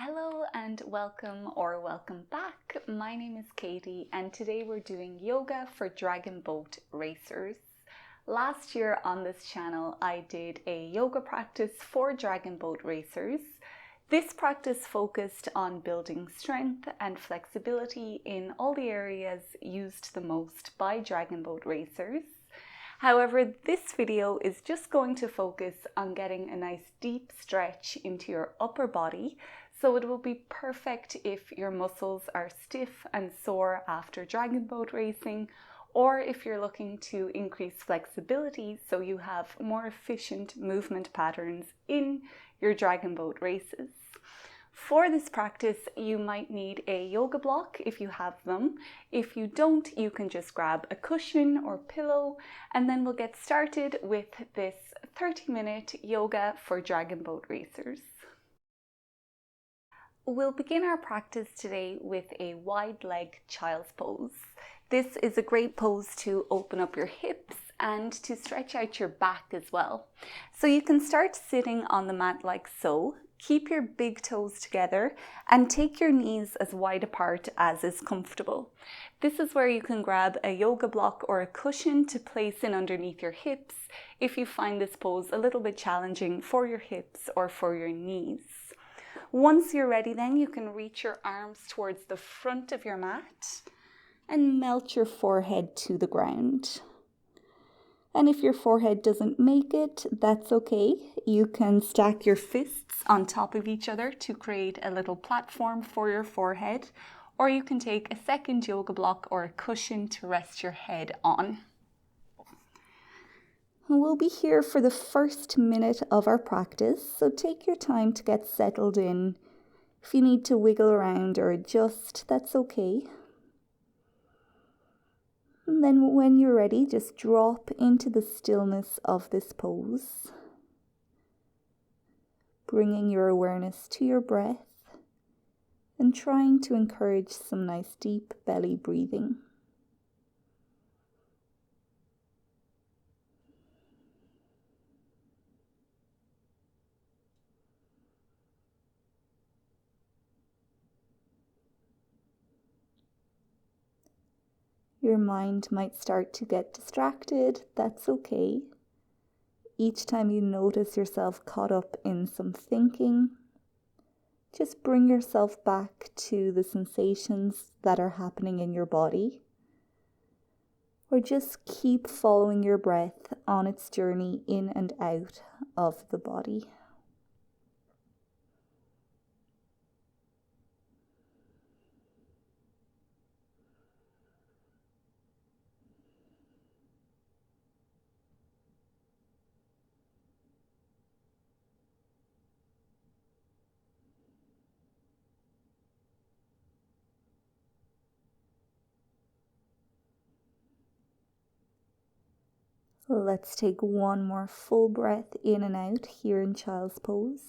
Hello and welcome back. My name is Katie and today we're doing yoga for dragon boat racers. Last year on this channel I did a yoga practice for dragon boat racers. This practice focused on building strength and flexibility in all the areas used the most by dragon boat racers. However, this video is just going to focus on getting a nice deep stretch into your upper body, so it will be perfect if your muscles are stiff and sore after dragon boat racing, or if you're looking to increase flexibility so you have more efficient movement patterns in your dragon boat races. For this practice, you might need a yoga block if you have them. If you don't, you can just grab a cushion or pillow, and then we'll get started with this 30-minute yoga for dragon boat racers. We'll begin our practice today with a wide leg child's pose. This is a great pose to open up your hips and to stretch out your back as well. So you can start sitting on the mat like so. Keep your big toes together and take your knees as wide apart as is comfortable. This is where you can grab a yoga block or a cushion to place in underneath your hips if you find this pose a little bit challenging for your hips or for your knees. Once you're ready, then you can reach your arms towards the front of your mat and melt your forehead to the ground. And if your forehead doesn't make it, that's okay. You can stack your fists on top of each other to create a little platform for your forehead, or you can take a second yoga block or a cushion to rest your head on. We'll be here for the first minute of our practice, so take your time to get settled in. If you need to wiggle around or adjust, that's okay. And then when you're ready, just drop into the stillness of this pose, bringing your awareness to your breath and trying to encourage some nice deep belly breathing. Your mind might start to get distracted, that's okay. Each time you notice yourself caught up in some thinking, just bring yourself back to the sensations that are happening in your body, or just keep following your breath on its journey in and out of the body. Let's take one more full breath in and out here in child's pose.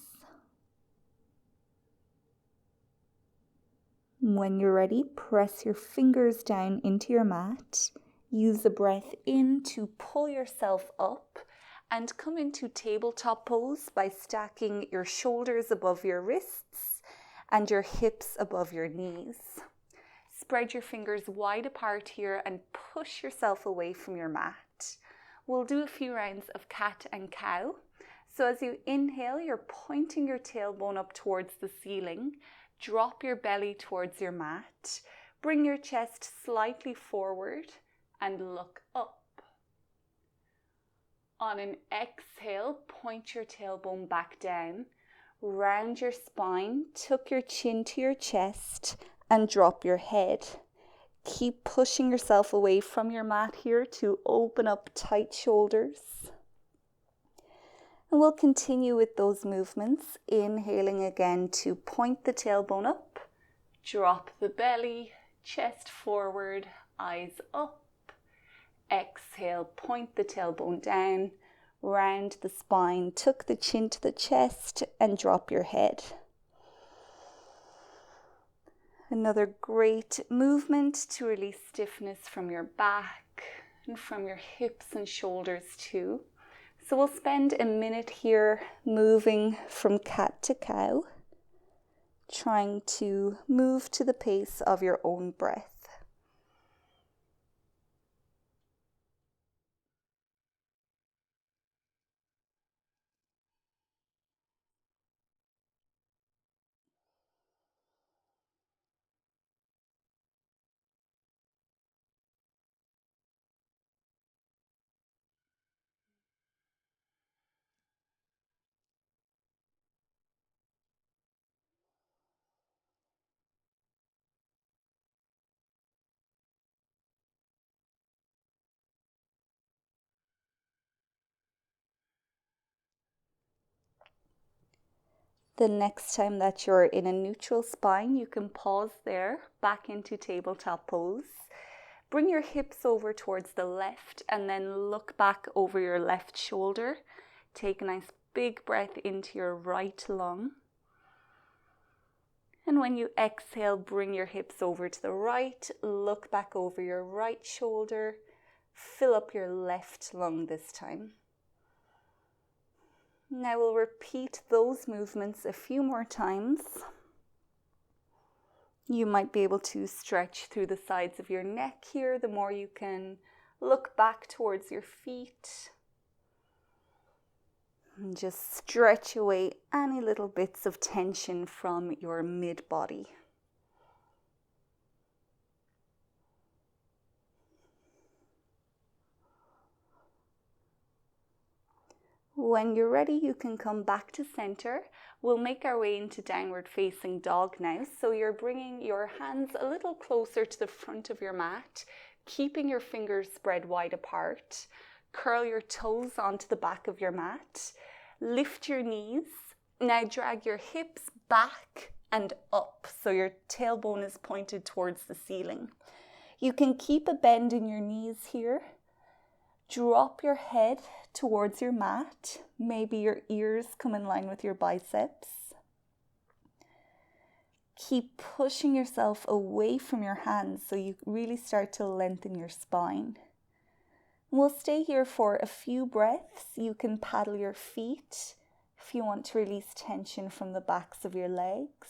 When you're ready, press your fingers down into your mat. Use the breath in to pull yourself up and come into tabletop pose by stacking your shoulders above your wrists and your hips above your knees. Spread your fingers wide apart here and push yourself away from your mat. We'll do a few rounds of cat and cow. So as you inhale, you're pointing your tailbone up towards the ceiling. Drop your belly towards your mat. Bring your chest slightly forward and look up. On an exhale, point your tailbone back down. Round your spine, tuck your chin to your chest and drop your head. Keep pushing yourself away from your mat here to open up tight shoulders. And we'll continue with those movements, inhaling again to point the tailbone up, drop the belly, chest forward, eyes up. Exhale, point the tailbone down, round the spine, tuck the chin to the chest and drop your head. Another great movement to release stiffness from your back and from your hips and shoulders too. So we'll spend a minute here moving from cat to cow. trying to move to the pace of your own breath. The next time that you're in a neutral spine, you can pause there, back into tabletop pose. Bring your hips over towards the left and then look back over your left shoulder. Take a nice big breath into your right lung. And when you exhale, bring your hips over to the right, look back over your right shoulder, fill up your left lung this time. Now we'll repeat those movements a few more times. You might be able to stretch through the sides of your neck here. The more you can look back towards your feet. And just stretch away any little bits of tension from your mid-body. When you're ready, you can come back to center. We'll make our way into downward facing dog now. So you're bringing your hands a little closer to the front of your mat, keeping your fingers spread wide apart. Curl your toes onto the back of your mat. Lift your knees. Now drag your hips back and up so your tailbone is pointed towards the ceiling. You can keep a bend in your knees here. Drop your head towards your mat. Maybe your ears come in line with your biceps. Keep pushing yourself away from your hands so you really start to lengthen your spine. We'll stay here for a few breaths. You can paddle your feet if you want to release tension from the backs of your legs.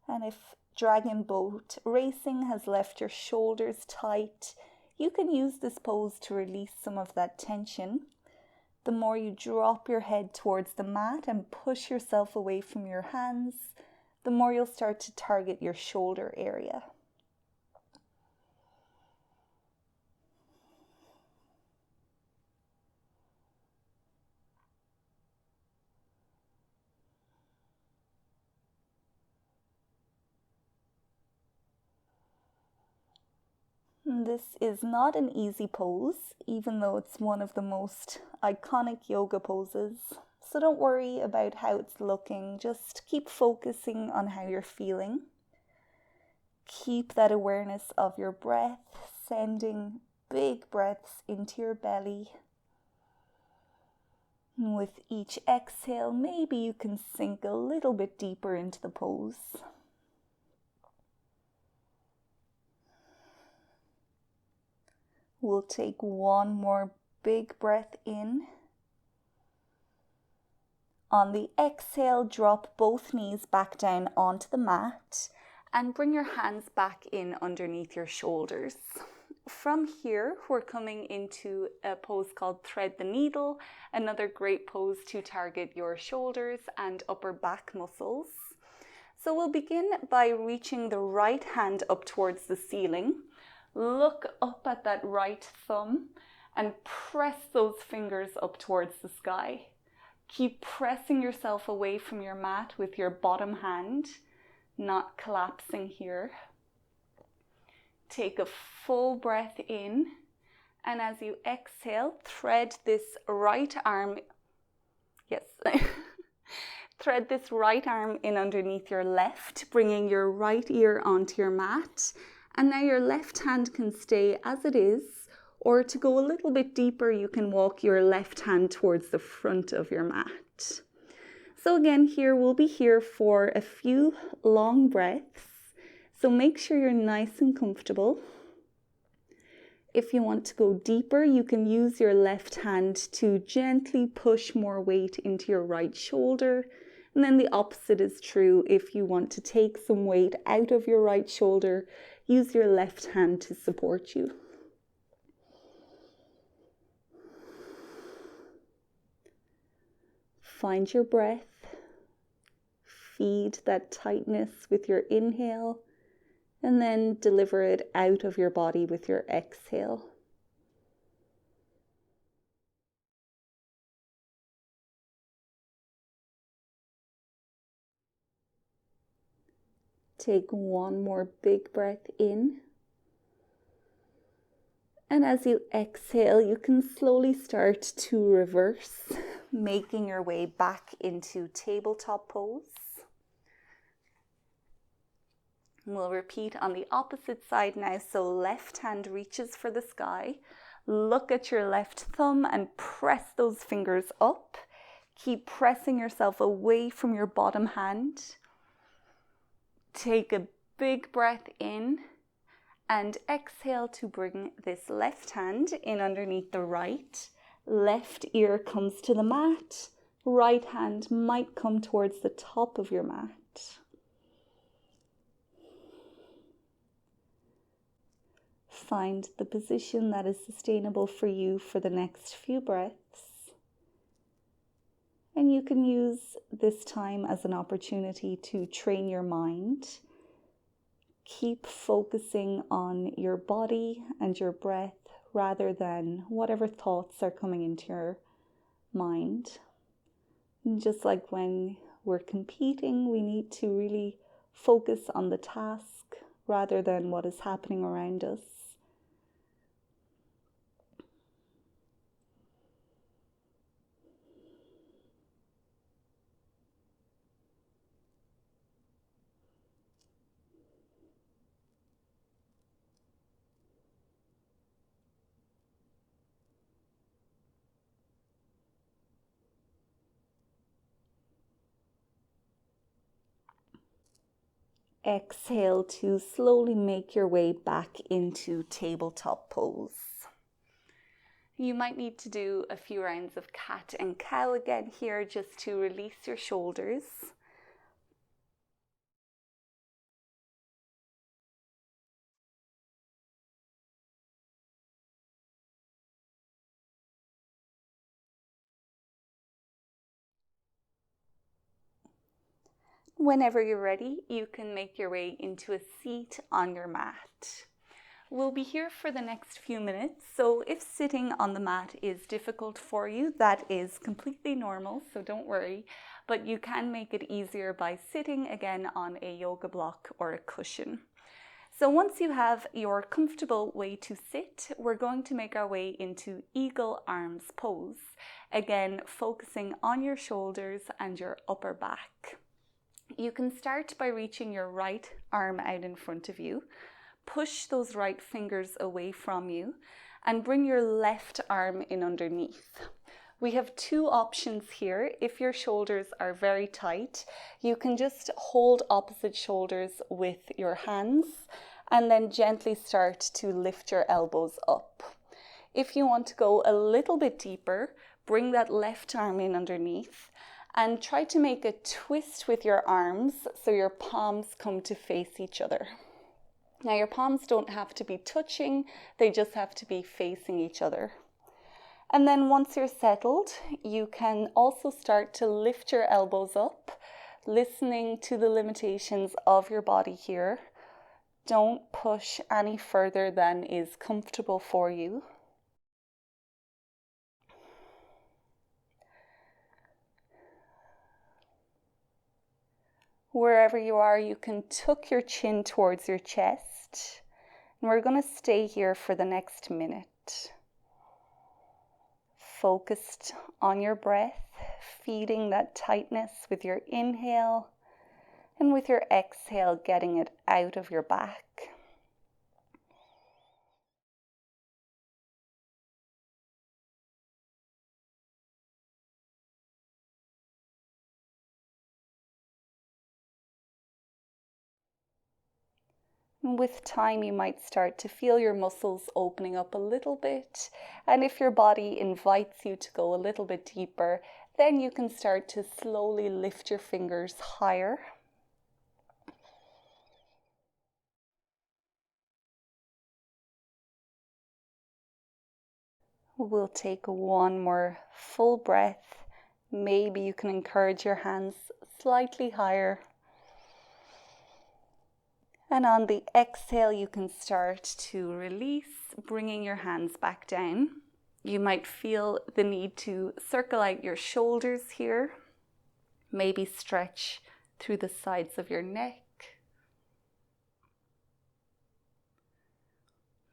And if Dragon Boat Racing has left your shoulders tight, you can use this pose to release some of that tension. The more you drop your head towards the mat and push yourself away from your hands, the more you'll start to target your shoulder area. This is not an easy pose, even though it's one of the most iconic yoga poses. So don't worry about how it's looking, just keep focusing on how you're feeling. Keep that awareness of your breath, sending big breaths into your belly. And with each exhale, maybe you can sink a little bit deeper into the pose. We'll take one more big breath in. On the exhale, drop both knees back down onto the mat and bring your hands back in underneath your shoulders. From here, we're coming into a pose called Thread the Needle, another great pose to target your shoulders and upper back muscles. So we'll begin by reaching the right hand up towards the ceiling. Look up at that right thumb and press those fingers up towards the sky. Keep pressing yourself away from your mat with your bottom hand, not collapsing here. Take a full breath in, and as you exhale, thread this right arm, thread this right arm in underneath your left, bringing your right ear onto your mat. And now your left hand can stay as it is, or to go a little bit deeper, you can walk your left hand towards the front of your mat. So again, here we'll be here for a few long breaths. So make sure you're nice and comfortable. If you want to go deeper, you can use your left hand to gently push more weight into your right shoulder. And then the opposite is true. If you want to take some weight out of your right shoulder, use your left hand to support you. Find your breath. Feed that tightness with your inhale, and then deliver it out of your body with your exhale. Take one more big breath in. And as you exhale, you can slowly start to reverse, making your way back into tabletop pose. We'll repeat on the opposite side now. So left hand reaches for the sky. Look at your left thumb and press those fingers up. Keep pressing yourself away from your bottom hand. Take a big breath in and exhale to bring this left hand in underneath the right. Left ear comes to the mat. Right hand might come towards the top of your mat. Find the position that is sustainable for you for the next few breaths. And you can use this time as an opportunity to train your mind. Keep focusing on your body and your breath rather than whatever thoughts are coming into your mind. Just like when we're competing, we need to really focus on the task rather than what is happening around us. Exhale to slowly make your way back into tabletop pose. You might need to do a few rounds of cat and cow again here just to release your shoulders. Whenever you're ready, you can make your way into a seat on your mat. We'll be here for the next few minutes, so if sitting on the mat is difficult for you, that is completely normal, so don't worry. But you can make it easier by sitting again on a yoga block or a cushion. So once you have your comfortable way to sit, we're going to make our way into eagle arms pose. Again, focusing on your shoulders and your upper back. You can start by reaching your right arm out in front of you. Push those right fingers away from you and bring your left arm in underneath. We have two options here. If your shoulders are very tight, you can just hold opposite shoulders with your hands and then gently start to lift your elbows up. If you want to go a little bit deeper, bring that left arm in underneath and try to make a twist with your arms so your palms come to face each other. Now your palms don't have to be touching, they just have to be facing each other. And then once you're settled, you can also start to lift your elbows up, listening to the limitations of your body here. Don't push any further than is comfortable for you. Wherever you are, you can tuck your chin towards your chest. And we're going to stay here for the next minute. Focused on your breath, feeding that tightness with your inhale, and with your exhale, getting it out of your back. And with time, you might start to feel your muscles opening up a little bit. And if your body invites you to go a little bit deeper, then you can start to slowly lift your fingers higher. We'll take one more full breath. Maybe you can encourage your hands slightly higher. And on the exhale, you can start to release, bringing your hands back down. You might feel the need to circle out your shoulders here. Maybe stretch through the sides of your neck.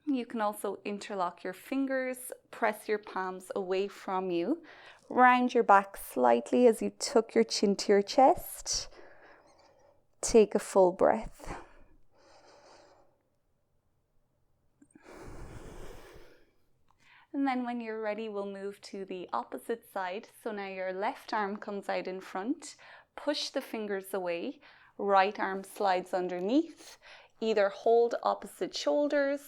You can also interlock your fingers, press your palms away from you. Round your back slightly as you tuck your chin to your chest. Take a full breath. And then when you're ready, we'll move to the opposite side. So now your left arm comes out in front. Push the fingers away. Right arm slides underneath. Either hold opposite shoulders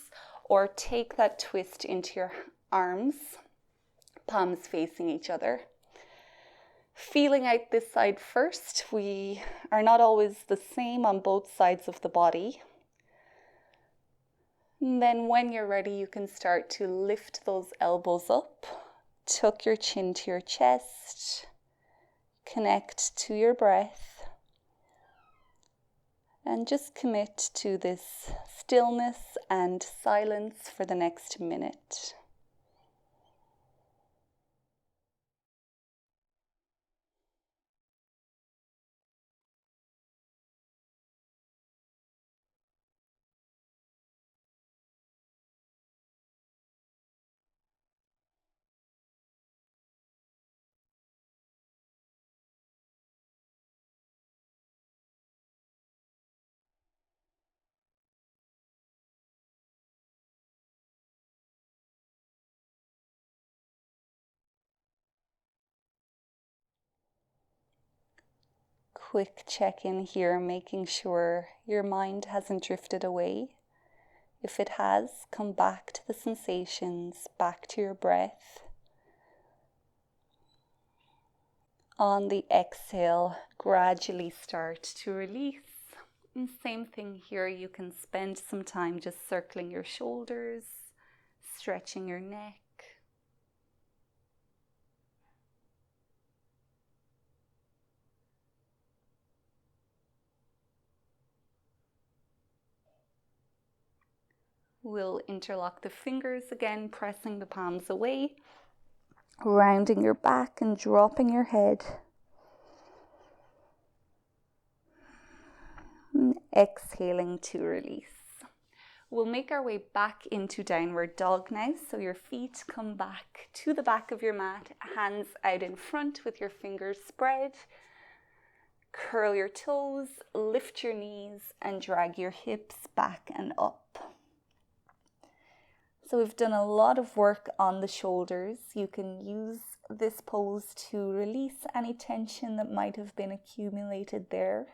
or take that twist into your arms, palms facing each other. Feeling out this side first. We are not always the same on both sides of the body. And then when you're ready, you can start to lift those elbows up, tuck your chin to your chest, connect to your breath, and just commit to this stillness and silence for the next minute. Quick check-in here, making sure your mind hasn't drifted away. If it has, come back to the sensations, back to your breath. On the exhale, gradually start to release. And same thing here, you can spend some time just circling your shoulders, stretching your neck. We'll interlock the fingers again, pressing the palms away, rounding your back and dropping your head. And exhaling to release. We'll make our way back into downward dog now. So your feet come back to the back of your mat, hands out in front with your fingers spread. Curl your toes, lift your knees and drag your hips back and up. So we've done a lot of work on the shoulders. You can use this pose to release any tension that might have been accumulated there.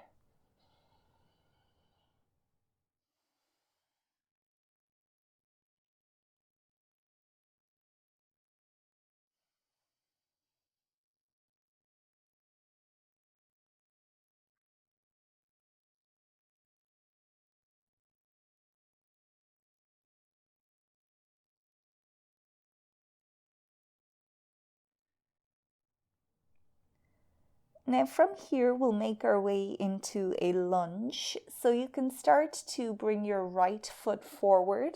Now from here, we'll make our way into a lunge. So you can start to bring your right foot forward,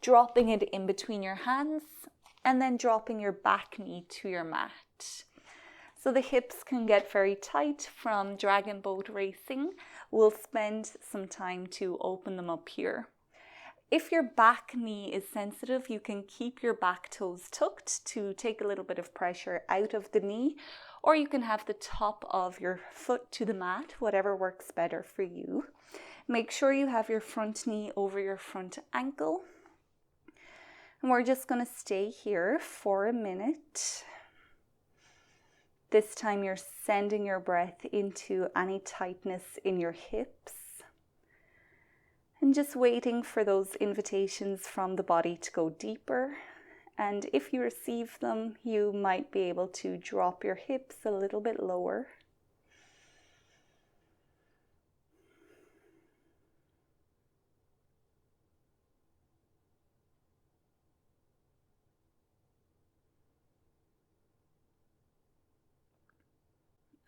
dropping it in between your hands, and then dropping your back knee to your mat. So the hips can get very tight from dragon boat racing. We'll spend some time to open them up here. If your back knee is sensitive, you can keep your back toes tucked to take a little bit of pressure out of the knee, or you can have the top of your foot to the mat, whatever works better for you. Make sure you have your front knee over your front ankle. And we're just going to stay here for a minute. This time you're sending your breath into any tightness in your hips. And just waiting for those invitations from the body to go deeper. And if you receive them, you might be able to drop your hips a little bit lower.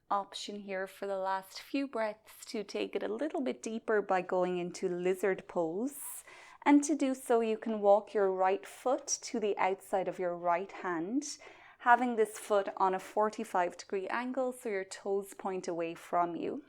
Option here for the last few breaths to take it a little bit deeper by going into lizard pose. And to do so, you can walk your right foot to the outside of your right hand, having this foot on a 45-degree angle so your toes point away from you.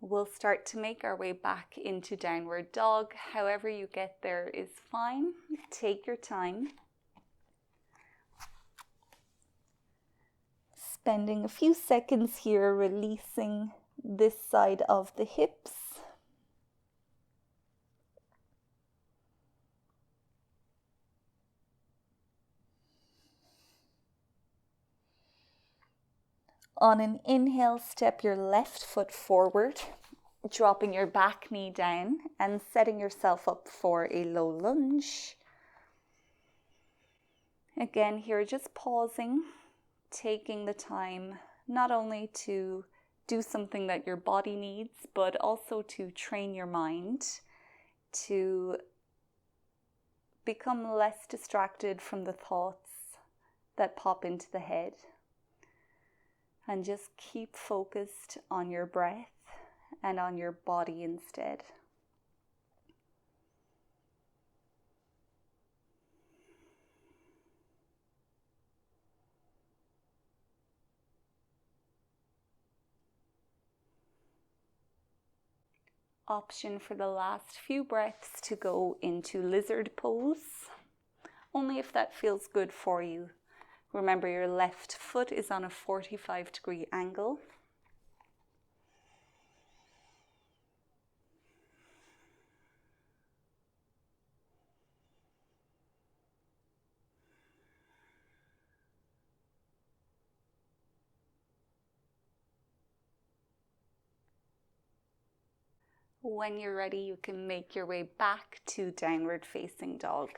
We'll start to make our way back into downward dog. However you get there is fine. Take your time. Spending a few seconds here releasing this side of the hips. On an inhale, step your left foot forward, dropping your back knee down and setting yourself up for a low lunge. Again, here just pausing, taking the time not only to do something that your body needs, but also to train your mind to become less distracted from the thoughts that pop into the head. And just keep focused on your breath and on your body instead. Option for the last few breaths to go into lizard pose, only if that feels good for you. Remember, your left foot is on a 45-degree angle. When you're ready, you can make your way back to downward facing dog.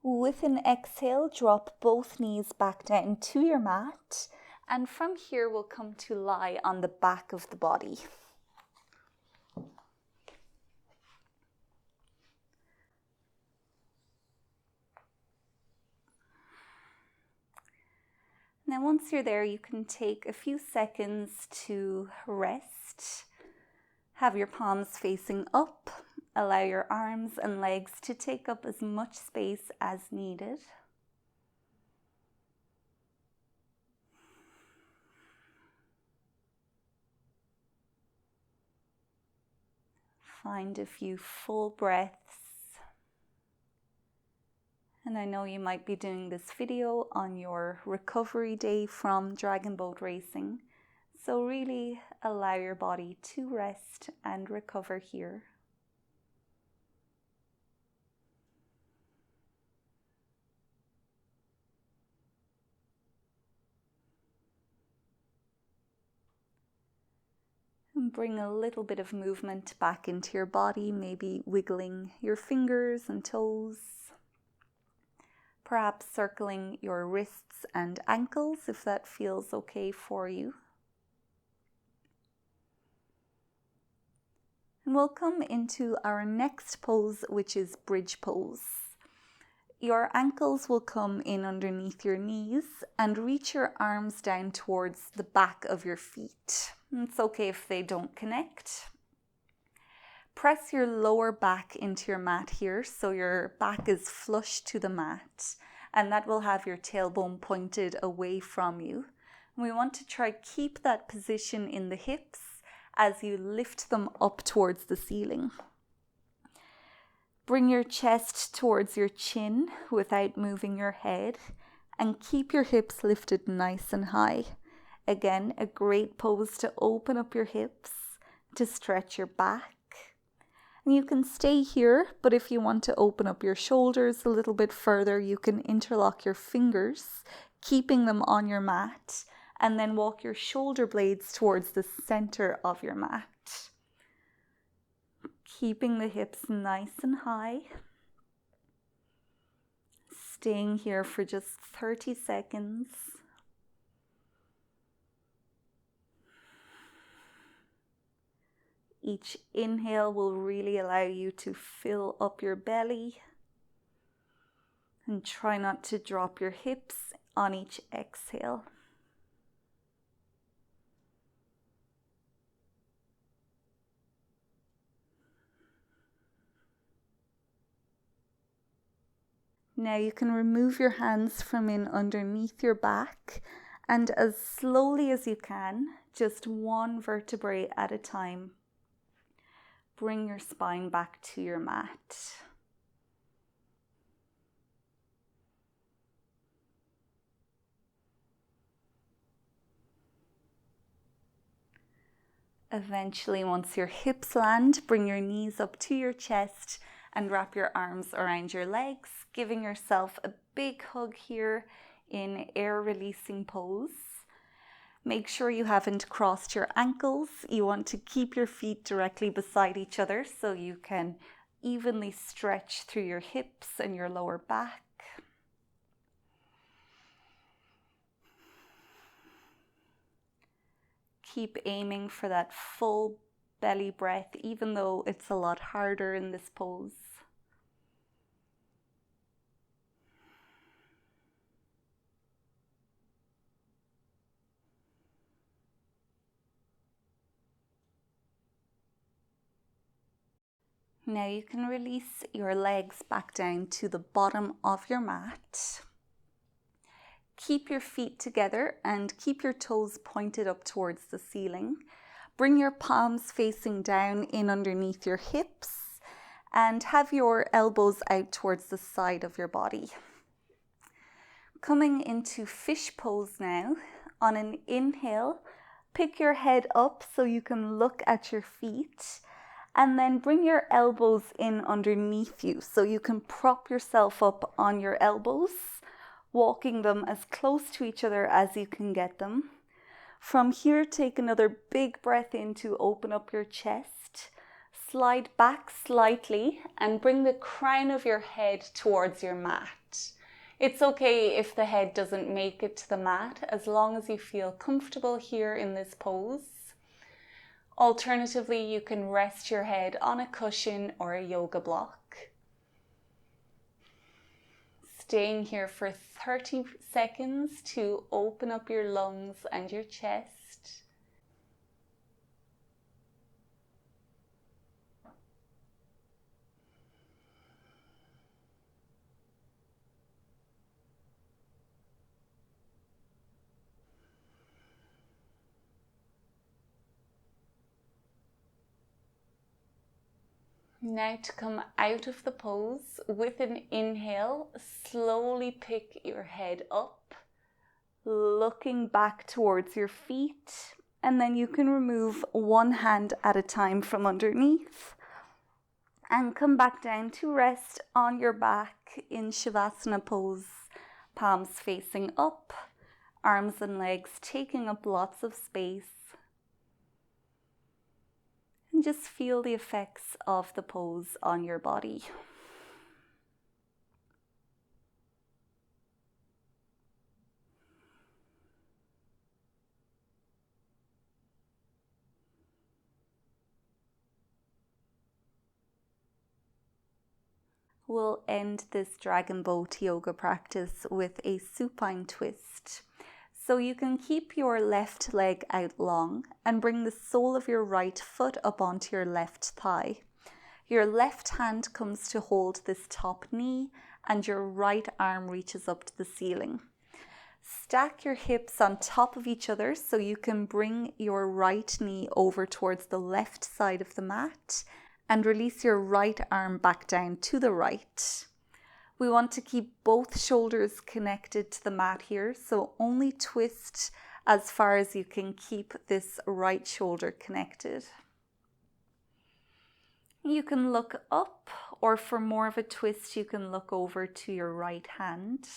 With an exhale, drop both knees back down to your mat. And from here, we'll come to lie on the back of the body. Now, once you're there, you can take a few seconds to rest. Have your palms facing up. Allow your arms and legs to take up as much space as needed. Find a few full breaths. And I know you might be doing this video on your recovery day from dragon boat racing. So really allow your body to rest and recover here. And bring a little bit of movement back into your body, maybe wiggling your fingers and toes. Perhaps circling your wrists and ankles if that feels okay for you. And we'll come into our next pose, which is bridge pose. Your ankles will come in underneath your knees and reach your arms down towards the back of your feet. It's okay if they don't connect. Press your lower back into your mat here so your back is flush to the mat, and that will have your tailbone pointed away from you. We want to try keep that position in the hips as you lift them up towards the ceiling. Bring your chest towards your chin without moving your head, and keep your hips lifted nice and high. Again, a great pose to open up your hips, to stretch your back. And you can stay here, but if you want to open up your shoulders a little bit further, you can interlock your fingers, keeping them on your mat, and then walk your shoulder blades towards the center of your mat. Keeping the hips nice and high. Staying here for just 30 seconds. Each inhale will really allow you to fill up your belly, and try not to drop your hips on each exhale. Now you can remove your hands from in underneath your back, and as slowly as you can, just one vertebrae at a time, bring your spine back to your mat. Eventually, once your hips land, bring your knees up to your chest and wrap your arms around your legs, giving yourself a big hug here in air releasing pose. Make sure you haven't crossed your ankles. You want to keep your feet directly beside each other so you can evenly stretch through your hips and your lower back. Keep aiming for that full belly breath, even though it's a lot harder in this pose. Now you can release your legs back down to the bottom of your mat. Keep your feet together and keep your toes pointed up towards the ceiling. Bring your palms facing down in underneath your hips and have your elbows out towards the side of your body. Coming into fish pose now. On an inhale, pick your head up so you can look at your feet, and then bring your elbows in underneath you so you can prop yourself up on your elbows, walking them as close to each other as you can get them. From here, take another big breath in to open up your chest. Slide back slightly and bring the crown of your head towards your mat. It's okay if the head doesn't make it to the mat, as long as you feel comfortable here in this pose. Alternatively, you can rest your head on a cushion or a yoga block. Staying here for 30 seconds to open up your lungs and your chest. Now to come out of the pose, with an inhale, slowly pick your head up, looking back towards your feet, and then you can remove one hand at a time from underneath and come back down to rest on your back in Savasana pose, palms facing up, arms and legs taking up lots of space. And just feel the effects of the pose on your body. We'll end this dragon boat yoga practice with a supine twist. So you can keep your left leg out long and bring the sole of your right foot up onto your left thigh. Your left hand comes to hold this top knee and your right arm reaches up to the ceiling. Stack your hips on top of each other so you can bring your right knee over towards the left side of the mat and release your right arm back down to the right. We want to keep both shoulders connected to the mat here, so only twist as far as you can keep this right shoulder connected. You can look up, or for more of a twist, you can look over to your right hand.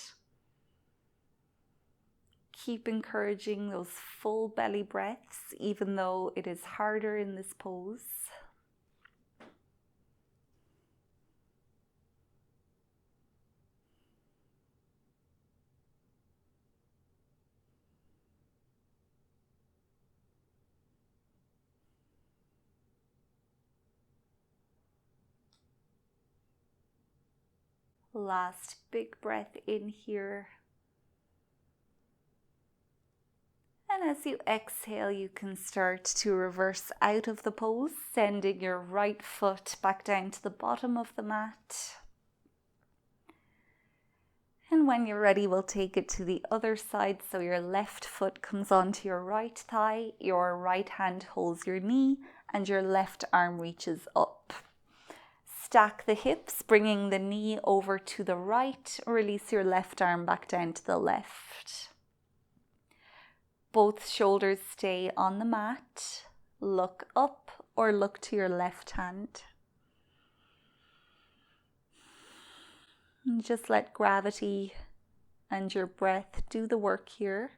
Keep encouraging those full belly breaths, even though it is harder in this pose. Last big breath in here. And as you exhale, you can start to reverse out of the pose, sending your right foot back down to the bottom of the mat. And when you're ready, we'll take it to the other side. So your left foot comes onto your right thigh, your right hand holds your knee, and your left arm reaches up. Stack the hips, bringing the knee over to the right. Release your left arm back down to the left. Both shoulders stay on the mat. Look up or look to your left hand. And just let gravity and your breath do the work here,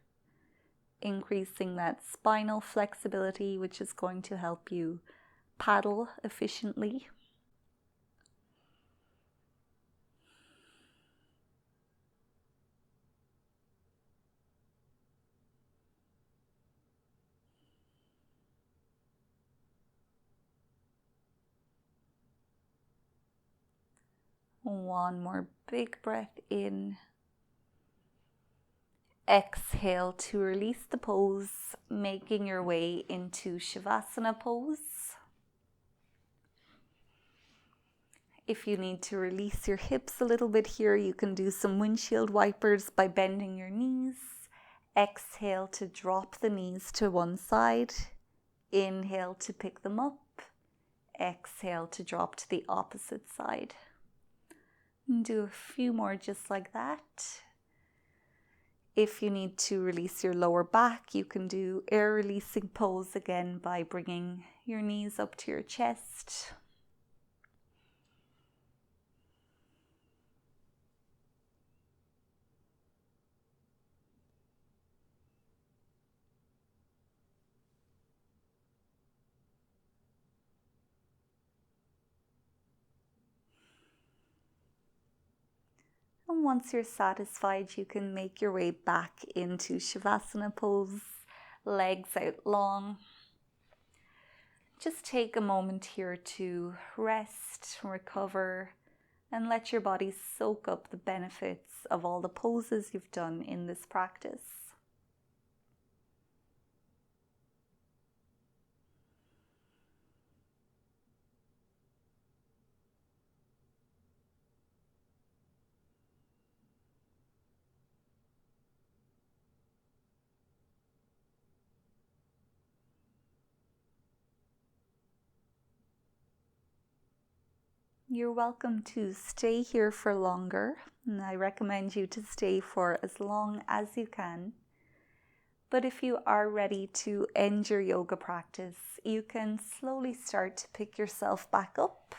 increasing that spinal flexibility, which is going to help you paddle efficiently. One more big breath in. Exhale to release the pose, making your way into Savasana pose. If you need to release your hips a little bit here, you can do some windshield wipers by bending your knees. Exhale to drop the knees to one side. Inhale to pick them up. Exhale to drop to the opposite side. And do a few more just like that. If you need to release your lower back, you can do air releasing pose again by bringing your knees up to your chest. And once you're satisfied, you can make your way back into Savasana pose, legs out long. Just take a moment here to rest, recover, and let your body soak up the benefits of all the poses you've done in this practice. You're welcome to stay here for longer, and I recommend you to stay for as long as you can. But if you are ready to end your yoga practice, you can slowly start to pick yourself back up,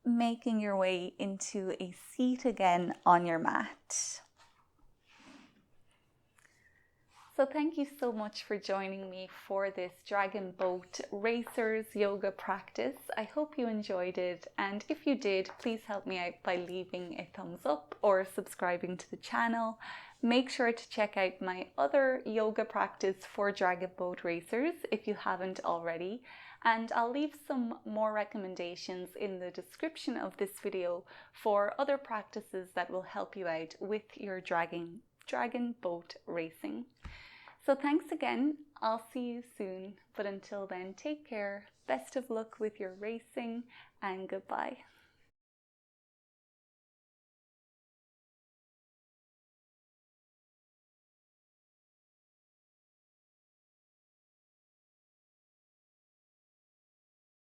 making your way into a seat again on your mat. So thank you so much for joining me for this Dragon Boat Racers yoga practice. I hope you enjoyed it, and if you did, please help me out by leaving a thumbs up or subscribing to the channel. Make sure to check out my other yoga practice for Dragon Boat Racers if you haven't already, and I'll leave some more recommendations in the description of this video for other practices that will help you out with your dragon boat racing. So thanks again, I'll see you soon, but until then, take care, best of luck with your racing, and goodbye.